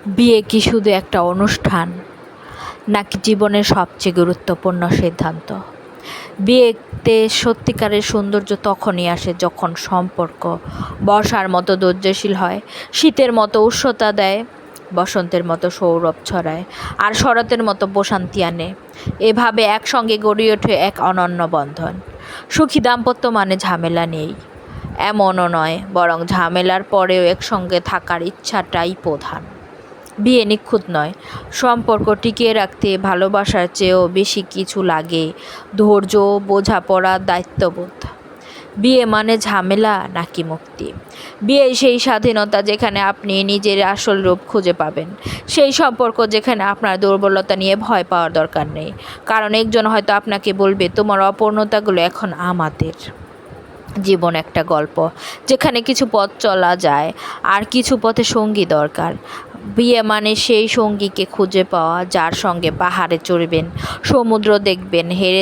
বিয়ে কি শুধু একটা অনুষ্ঠান, নাকি জীবনের সবচেয়ে গুরুত্বপূর্ণ সিদ্ধান্ত? বিয়েতে সত্যিকারের সৌন্দর্য তখনই আসে যখন সম্পর্ক বর্ষার মতো ধৈর্যশীল হয়, শীতের মতো উষ্ণতা দেয়, বসন্তের মতো সৌরভ ছড়ায়, আর শরতের মতো প্রশান্তি আনে। এভাবে একসঙ্গে গড়ে ওঠে এক অনন্য বন্ধন। সুখী দাম্পত্য মানে ঝামেলা নেই এমনও নয়, বরং ঝামেলার পরেও একসঙ্গে থাকার ইচ্ছাটাই প্রধান। বিয়ে নিখুঁত নয়, সম্পর্ক টিকিয়ে রাখতে ভালোবাসার চেয়েও বেশি কিছু লাগে: ধৈর্য, বোঝাপড়া, দায়িত্ববোধ। বিয়ে মানে ঝামেলা নাকি মুক্তি? বিয়ে সেই স্বাধীনতা যেখানে আপনি নিজের আসল রূপ খুঁজে পাবেন, সেই সম্পর্ক যেখানে আপনার দুর্বলতা নিয়ে ভয় পাওয়ার দরকার নেই, কারণ একজন হয়তো আপনাকে বলবে, তোমার অপূর্ণতাগুলো এখন আমাদের। জীবন একটা গল্প, যেখানে কিছু পথ চলা যায় আর কিছু পথে সঙ্গী দরকার। বিয়ে মানে সেই সঙ্গীকে খুঁজে পাওয়া যার সঙ্গে পাহাড়ে চড়বেন, সমুদ্র দেখবেন, হেরে